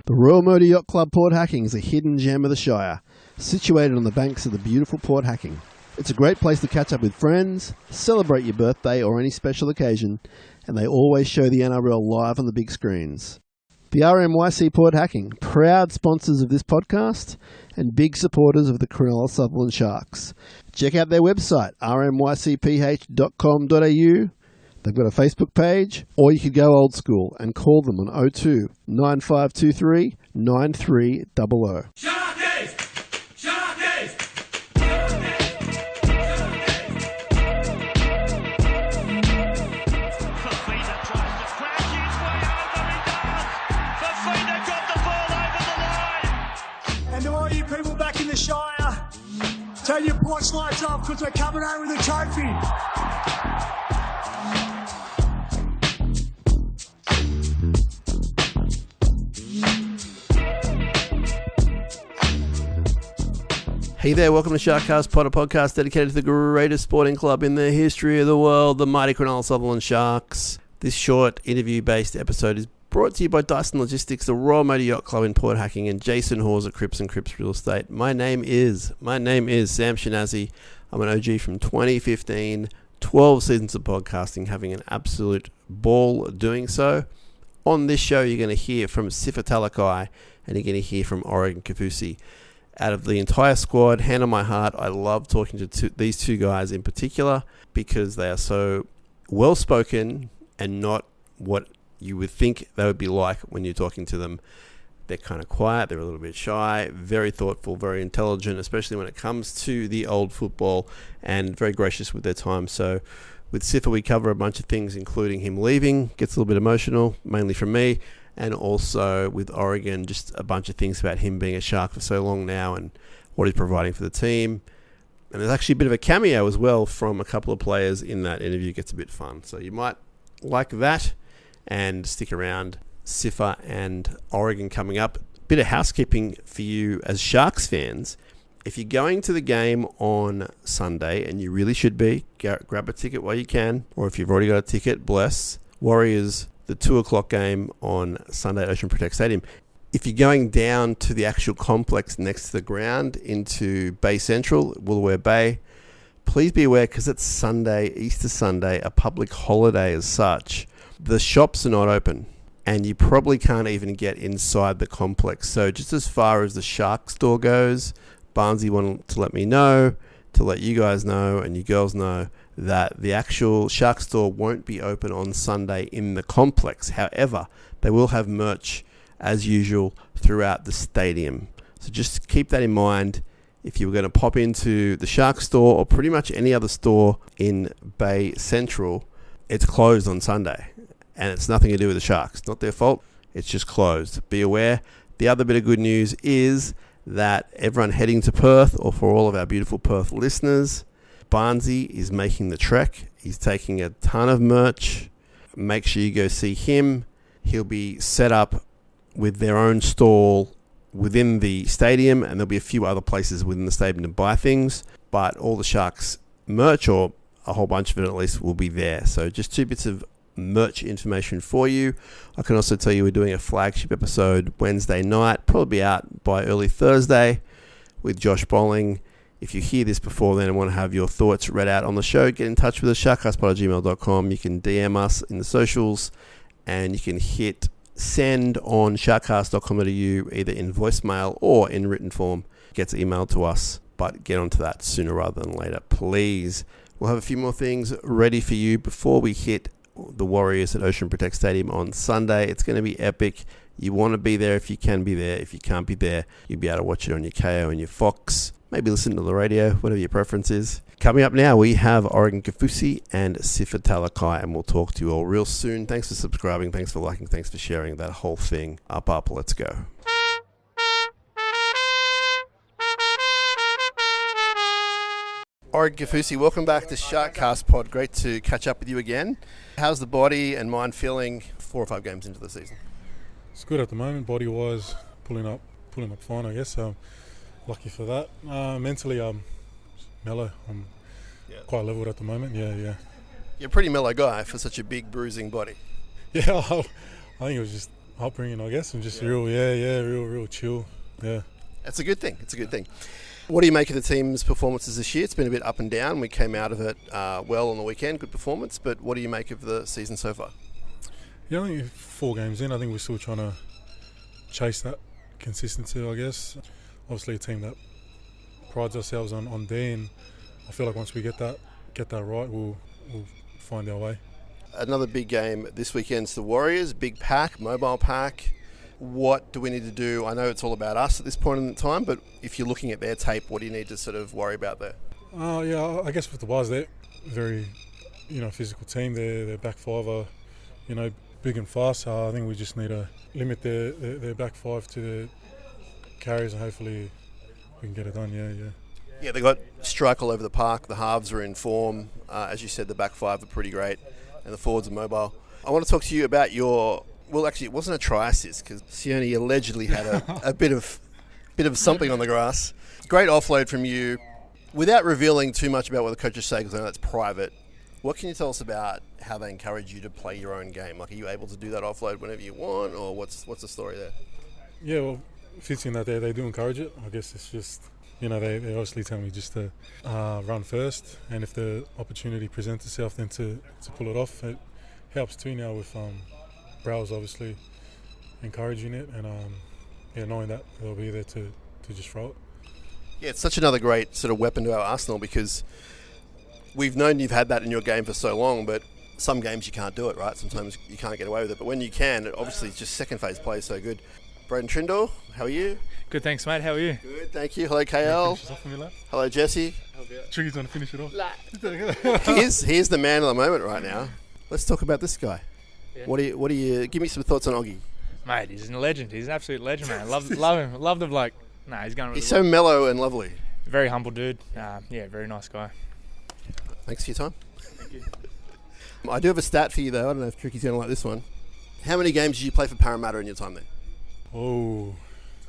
The Royal Motor Yacht Club Port Hacking is a hidden gem of the Shire, situated on the banks of the beautiful Port Hacking. It's a great place to catch up with friends, celebrate your birthday or any special occasion, and they always show the NRL live on the big screens. The RMYC Port Hacking, proud sponsors of this podcast and big supporters of the Cronulla Sharks. Check out their website, rmycph.com.au. They've got a Facebook page, or you could go old school and call them on 02 9523 9300. SharkCast! SharkCast! Fafita tries to crash his way over, he does! Fafita got the ball over the line! And to all you people back in the Shire, turn your porch lights off because we're coming home with a trophy. Hey there, welcome to SharkCast, a podcast dedicated to the greatest sporting club in the history of the world, the mighty Cronulla Sharks. This short interview-based episode is brought to you by Dyson Logistics, the Royal Motor Yacht Club in Port Hacking, and Jason Hawes at Cripps and Cripps Real Estate. My name is Sam Shinazi. I'm an OG from 2015, 12 seasons of podcasting, having an absolute ball doing so. On this show, you're going to hear from Sifa Talakai, and you're going to hear from Oregon Kaufusi. Out of the entire squad, hand on my heart, I love talking to these two guys in particular because they are so well-spoken and not what you would think they would be like when you're talking to them. They're kind of quiet, they're a little bit shy, very thoughtful, very intelligent, especially when it comes to the old football, and very gracious with their time. So with Sifa, we cover a bunch of things, including him leaving, gets a little bit emotional, mainly from me, and also with Oregon, just a bunch of things about him being a Shark for so long now and what he's providing for the team. And there's actually a bit of a cameo as well from a couple of players in that interview. It gets a bit fun. So you might like that and stick around. Sifa and Oregon coming up. Bit of housekeeping for you as Sharks fans. If you're going to the game on Sunday, and you really should be, grab a ticket while you can. Or if you've already got a ticket, bless. Warriors, the 2 o'clock game on Sunday at Ocean Protect Stadium. If you're going down to the actual complex next to the ground into Bay Central, Woolooware Bay, please be aware because it's Sunday, Easter Sunday, a public holiday as such. The shops are not open and you probably can't even get inside the complex. So just as far as the Shark store goes, Barnesy wanted to let me know, to let you guys know and you girls know, that the actual Shark store won't be open on Sunday in the complex. However, they will have merch as usual throughout the stadium. So just keep that in mind. If you were going to pop into the Shark store or pretty much any other store in Bay Central, it's closed on Sunday. And it's nothing to do with the Sharks. It's not their fault. It's just closed. Be aware. The other bit of good news is that everyone heading to Perth, or for all of our beautiful Perth listeners, Barnesy is making the trek. He's taking a ton of merch. Make sure you go see him. He'll be set up with their own stall within the stadium, and there'll be a few other places within the stadium to buy things. But all the Sharks merch, or a whole bunch of it at least, will be there. So just 2 bits of merch information for you. I can also tell you we're doing a flagship episode Wednesday night, probably out by early Thursday, with Josh Bolling. If you hear this before then and want to have your thoughts read out on the show, get in touch with us, sharkcastpod@gmail.com. You can DM us in the socials, and you can hit send on sharkcast.com.au, either in voicemail or in written form. It gets emailed to us, but get onto that sooner rather than later, please. We'll have a few more things ready for you before we hit the Warriors at Ocean Protect Stadium on Sunday. It's going to be epic. You want to be there if you can be there. If you can't be there, you'll be able to watch it on your KO and your Fox. Maybe listen to the radio, whatever your preference is. Coming up now, we have Oregon Kaufusi and Sifa Talakai, and we'll talk to you all real soon. Thanks for subscribing, thanks for liking, thanks for sharing that whole thing. Up, let's go. Oregon Kaufusi, welcome back to SharkCast Pod. Great to catch up with you again. How's the body and mind feeling 4 or 5 games into the season? It's good at the moment, body-wise, pulling up fine, I guess. Lucky for that. Mentally, I'm mellow. I'm quite leveled at the moment. Yeah. You're a pretty mellow guy for such a big bruising body. Yeah, I think it was just upbringing, I guess, and just real chill. Yeah. That's a good thing. It's a good thing. What do you make of the team's performances this year? It's been a bit up and down. We came out of it well on the weekend, good performance. But what do you make of the season so far? Yeah, only 4 games in. I think we're still trying to chase that consistency, I guess. Obviously, a team that prides ourselves on D, and I feel like once we get that right, we'll find our way. Another big game this weekend's the Warriors. Big pack, mobile pack. What do we need to do? I know it's all about us at this point in time, but if you're looking at their tape, what do you need to sort of worry about there? Yeah, I guess with the Waz, they're very, physical team. Their back five are, big and fast. I think we just need to limit their back five to the carries, and hopefully we can get it done. Yeah, they got strike all over the park. The halves are in form. As you said, the back five are pretty great, and the forwards are mobile. I want to talk to you about your... Well, actually, it wasn't a try assist because Sione allegedly had a bit of something on the grass. Great offload from you. Without revealing too much about what the coaches say, because I know that's private, what can you tell us about how they encourage you to play your own game? Like, are you able to do that offload whenever you want, or what's the story there? Yeah, well, fits in that they do encourage it. I guess it's just, they obviously tell me just to run first, and if the opportunity presents itself, then to pull it off. It helps too now with Browse obviously encouraging it, and knowing that they'll be there to just throw it. Yeah, it's such another great sort of weapon to our arsenal, because we've known you've had that in your game for so long, but some games you can't do it, right? Sometimes you can't get away with it, but when you can, it obviously it's just second phase play is so good. Braden Trindle, how are you? Good, thanks, mate. How are you? Good, thank you. Hello, KL. Hello, Jesse. Triggy's going to finish it off. He's the man of the moment right now. Let's talk about this guy. Yeah. What do you give me some thoughts on Oggy? Mate, he's a legend. He's an absolute legend, man. Love him. Love the bloke. Nah, he's going. He's so mellow and lovely. Very humble dude. Very nice guy. Thanks for your time. Thank you. I do have a stat for you though. I don't know if Tricky's going to like this one. How many games did you play for Parramatta in your time there? Oh.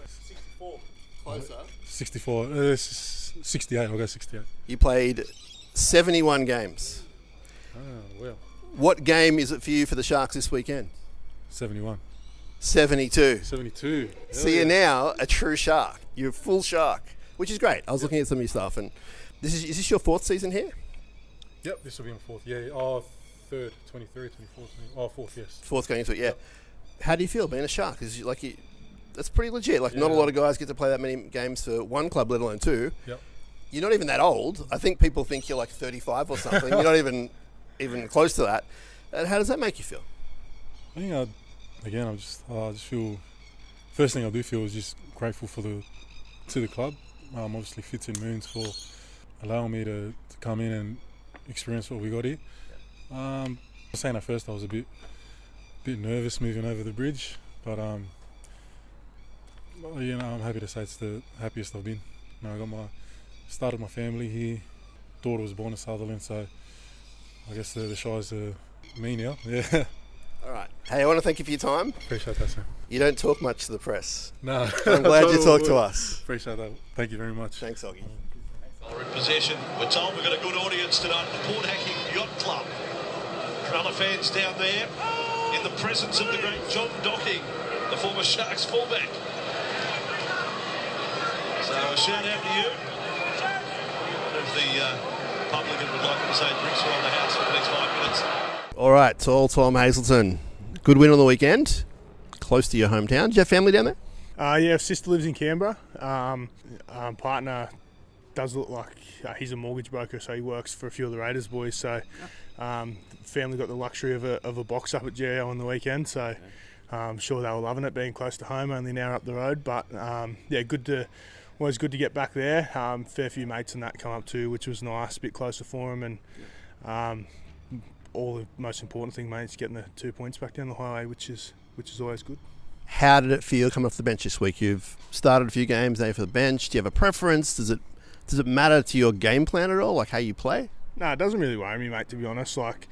64. Closer. 64. 68. I'll go 68. You played 71 games. Oh, well. What game is it for you for the Sharks this weekend? 71. 72. 72. So you're now a true Shark. You're a full Shark, which is great. I was looking at some of your stuff, and is this your 4th season here? Yep, this will be my 4th. Yeah, 3rd, 23, 24, 4th, yes. 4th going into it, yeah. How do you feel being a Shark? Because that's pretty legit. Not a lot of guys get to play that many games for one club, let alone 2. Yep. You're not even that old. I think people think you're like 35 or something. You're not even close to that. And how does that make you feel? I think I just feel. First thing I do feel is just grateful to the club. Obviously, Fitz and Moons for allowing me to come in and experience what we got here. I was saying at first I was a bit nervous moving over the bridge, but I'm happy to say it's the happiest I've been. I started my family here. Daughter was born in Sutherland, so I guess the Shires are me now. Yeah. All right. Hey, I want to thank you for your time. Appreciate that, sir. You don't talk much to the press. No. I'm glad you talked to us. Appreciate that. Thank you very much. Thanks, Oggy. We're in possession. We're told we've got a good audience tonight at the Port Hacking Yacht Club. Cronulla fans down there in the presence of the great John Docking, the former Sharks fullback. So a shout out to you. If the publican would like to say drinks are on the house for the next 5 minutes. All right, Tom Hazelton. Good win on the weekend. Close to your hometown. Do you have family down there? Yeah, sister lives in Canberra. Partner does look like he's a mortgage broker, so he works for a few of the Raiders boys. So family got the luxury of a box up at GAO on the weekend. So I'm sure they were loving it, being close to home, only an hour up the road. But always good to get back there. Fair few mates and that come up too, which was nice, a bit closer for them. And all the most important thing, mate, is getting the 2 points back down the highway, which is always good. How did it feel coming off the bench this week? You've started a few games, now you're for the bench. Do you have a preference? Does it matter to your game plan at all, like how you play? No, it doesn't really worry me, mate, to be honest. Like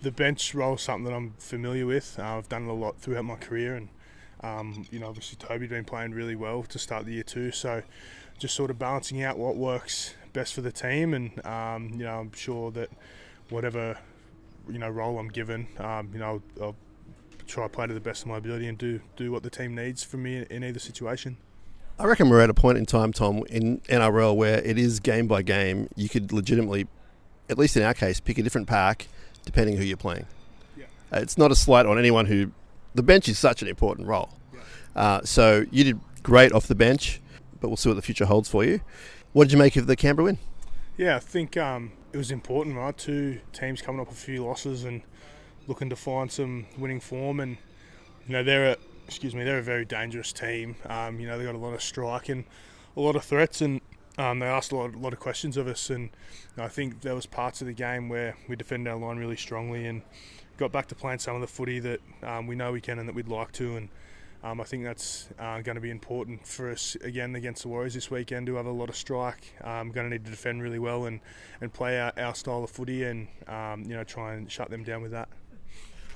the bench role is something that I'm familiar with. I've done it a lot throughout my career, and obviously Toby's been playing really well to start the year too. So just sort of balancing out what works best for the team, and I'm sure that whatever role I'm given, I'll try to play to the best of my ability and do what the team needs from me in either situation. I reckon we're at a point in time, Tom, in NRL where it is game by game. You could legitimately, at least in our case, pick a different pack depending who you're playing. Yeah. It's not a slight on anyone who... The bench is such an important role. Yeah. So you did great off the bench, but we'll see what the future holds for you. What did you make of the Canberra win? Yeah, I think it was important, right? 2 teams coming up a few losses and looking to find some winning form, and they're a very dangerous team. They got a lot of strike and a lot of threats, and they asked a lot of questions of us. And I think there was parts of the game where we defended our line really strongly and got back to playing some of the footy that we know we can and that we'd like to. And I think that's going to be important for us again against the Warriors this weekend to have a lot of strike. Going to need to defend really well and play our style of footy and try and shut them down with that.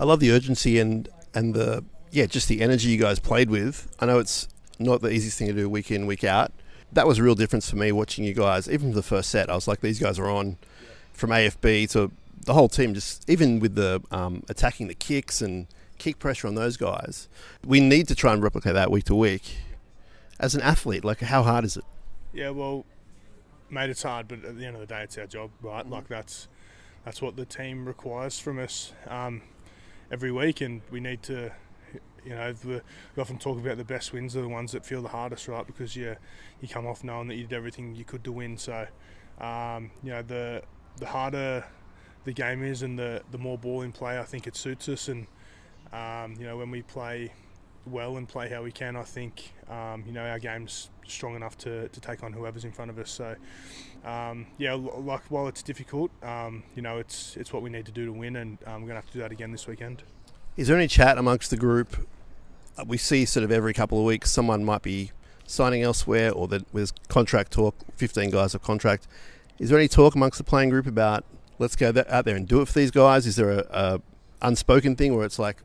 I love the urgency and the just the energy you guys played with. I know it's not the easiest thing to do week in, week out. That was a real difference for me watching you guys. Even from the first set, I was like, these guys are on from AFB to the whole team, just even with the attacking the kicks and kick pressure on those guys. We need to try and replicate that week to week. As an athlete, like, how hard is it? Yeah, well, mate, it's hard, but at the end of the day, it's our job, right? Like, that's what the team requires from us every week, and we need to, we often talk about the best wins are the ones that feel the hardest, right? Because you come off knowing that you did everything you could to win. So, the harder the game is and the more ball in play, I think it suits us. And when we play well and play how we can, I think our game's strong enough to take on whoever's in front of us. So while it's difficult, it's what we need to do to win, and we're going to have to do that again this weekend. Is there any chat amongst the group? We see sort of every couple of weeks someone might be signing elsewhere, or that there's contract talk, 15 guys of contract. Is there any talk amongst the playing group about, let's go out there and do it for these guys? Is there a unspoken thing where it's like,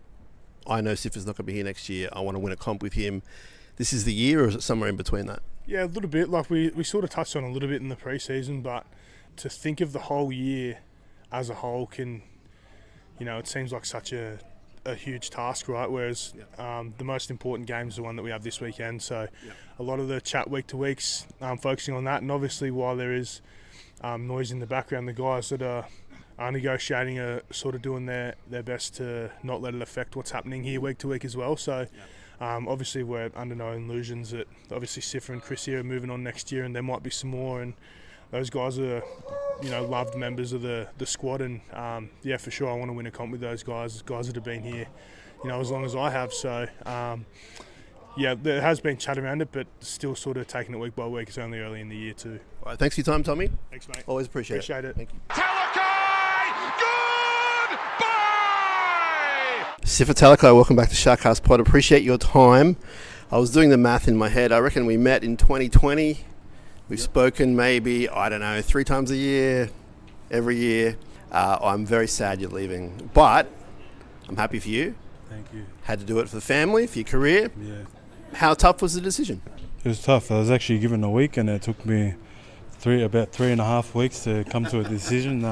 I know Sifa's not going to be here next year, I want to win a comp with him, this is the year, or is it somewhere in between that? Yeah, a little bit. Like we sort of touched on a little bit in the pre-season, but to think of the whole year as a whole can, it seems like such a huge task, right? Whereas the most important game is the one that we have this weekend. So a lot of the chat week to week's focusing on that, and obviously while there is noise in the background, the guys that are negotiating are sort of doing their best to not let it affect what's happening here week to week as well. So obviously we're under no illusions that obviously Sifa and Chris here are moving on next year, and there might be some more, and those guys are loved members of the squad, and for sure I want to win a comp with those guys that have been here as long as I have. So there has been chat around it, but still sort of taking it week by week. It's only early in the year too. All right, thanks for your time, Tommy. Thanks, mate. Always appreciate it. Thank you. Talakai! Goodbye! Sifa Talakai, welcome back to SharkCast Pod. Appreciate your time. I was doing the math in my head. I reckon we met in 2020. We've spoken maybe, 3 times a year, every year. I'm very sad you're leaving, but I'm happy for you. Thank you. Had to do it for the family, for your career. Yeah. How tough was the decision? It was tough. I was actually given a week, and it took me about 3.5 weeks to come to a decision.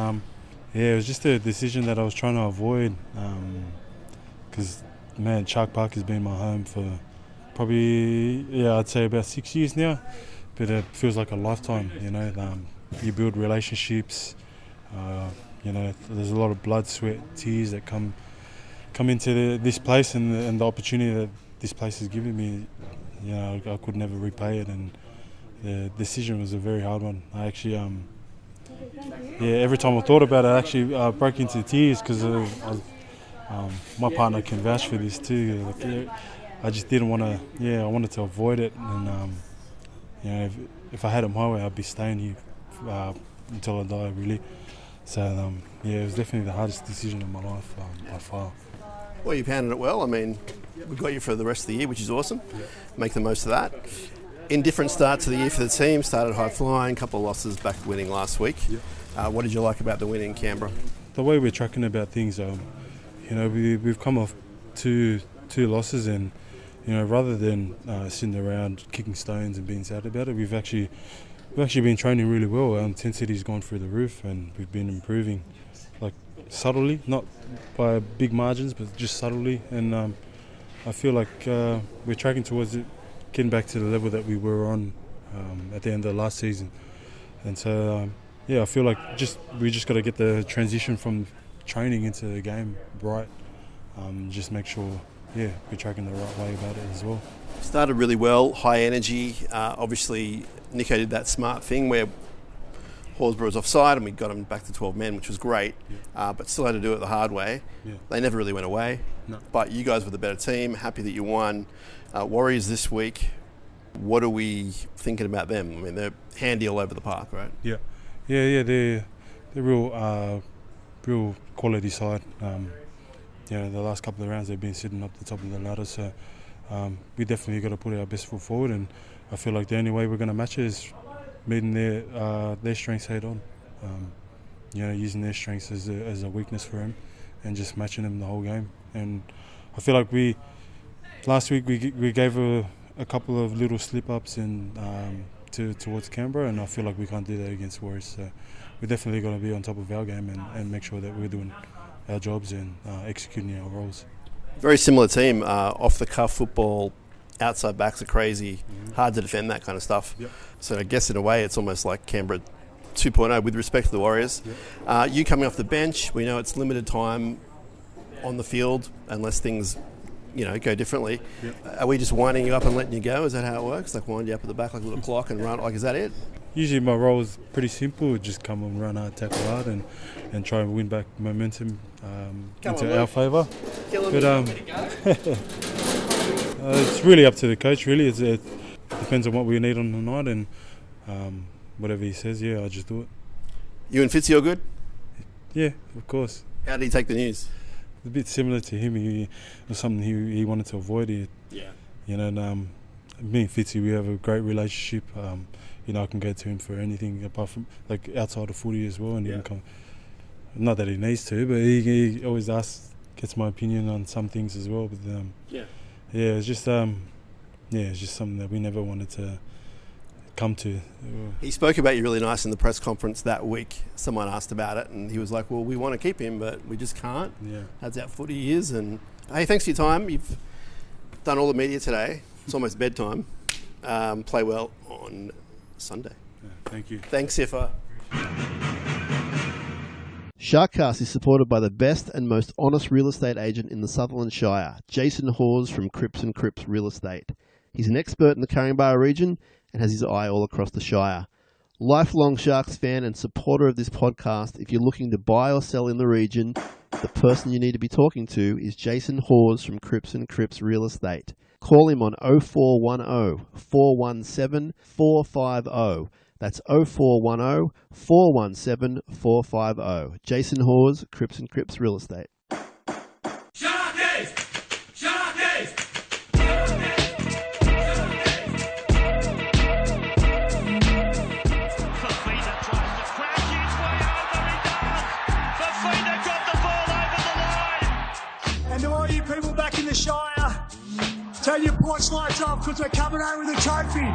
It was just a decision that I was trying to avoid, because Shark Park has been my home for probably, I'd say about 6 years now. But it feels like a lifetime, you build relationships, there's a lot of blood, sweat, tears that come into this place, and the opportunity that this place has given me, I could never repay it, and the decision was a very hard one. I actually, every time I thought about it, I actually broke into tears, because my partner can vouch for this too. I just didn't want to, I wanted to avoid it, and if I had it my way, I'd be staying here until I die, really. So, it was definitely the hardest decision of my life by far. Well, you've handled it well. I mean, we've got you for the rest of the year, which is awesome. Make the most of that. Indifferent start to the year for the team. Started high flying, couple of losses, back winning last week. What did you like about the win in Canberra? The way we're tracking about things, we've come off two losses, and rather than sitting around kicking stones and being sad about it, we've actually been training really well. Our intensity's gone through the roof, and we've been improving. Like subtly, not by big margins, but just subtly. And I feel like we're tracking towards it, getting back to the level that we were on at the end of last season. And so, I feel like we just got to get the transition from training into the game right. Just make sure, we're tracking the right way about it as well. Started really well, high energy. Obviously, Nico did that smart thing where Horsburgh was offside and we got him back to 12 men, which was great, but still had to do it the hard way. Yeah. They never really went away, but you guys were the better team. Happy that you won. Warriors this week, what are we thinking about them? I mean, they're handy all over the park, right? Yeah. They're real quality side. The last couple of rounds they've been sitting up the top of the ladder, so we definitely got to put our best foot forward. And I feel like the only way we're going to match it is meeting their strengths head on. Using their strengths as a weakness for them, and just matching them the whole game. And I feel like last week we gave a couple of little slip ups towards Canberra, and I feel like we can't do that against Warriors. So we're definitely going to be on top of our game and make sure that we're doing our jobs and executing our roles. Very similar team, off the cuff football. Outside backs are crazy, hard to defend, that kind of stuff. Yep. So I guess in a way it's almost like Canberra 2.0 with respect to the Warriors. Yep. You coming off the bench, we know it's limited time on the field unless things go differently. Yep. Are we just winding you up and letting you go? Is that how it works? Like wind you up at the back like a little clock and run? Like, is that it? Usually my role is pretty simple, just come and run hard, tackle hard and try and win back momentum into our favour. But it's really up to the coach, really. It depends on what we need on the night, and whatever he says, I just do it. You and Fitzy are good? Yeah, of course. How did he take the news? A bit similar to him. It was something he wanted to avoid. Me and Fitzy, we have a great relationship. I can go to him for anything apart from outside of footy as well, and he can come. Not that he needs to, but he always gets my opinion on some things as well. But it's just something that we never wanted to come to. He spoke about you really nice in the press conference that week. Someone asked about it, and he was like, "Well, we want to keep him, but we just can't." Yeah, that's how footy is. And hey, thanks for your time. You've done all the media today. It's almost bedtime. Play well on Sunday. Thank you. Thanks, Sifa. SharkCast is supported by the best and most honest real estate agent in the Sutherland Shire, Jason Hawes from Cripps and Cripps Real Estate. He's an expert in the Caringbah region and has his eye all across the Shire. Lifelong Sharks fan and supporter of this podcast, if you're looking to buy or sell in the region, the person you need to be talking to is Jason Hawes from Cripps and Cripps Real Estate. Call him on 0410 417 450. That's 0410 417 450. Jason Hawes, Cripps and Cripps Real Estate. Sharkies! Sharkies! Fafita tries to crash his way over, he does! Fafita got the ball over the line! And to all you people back in the Shire, turn your porch lights off because we're coming home with a trophy.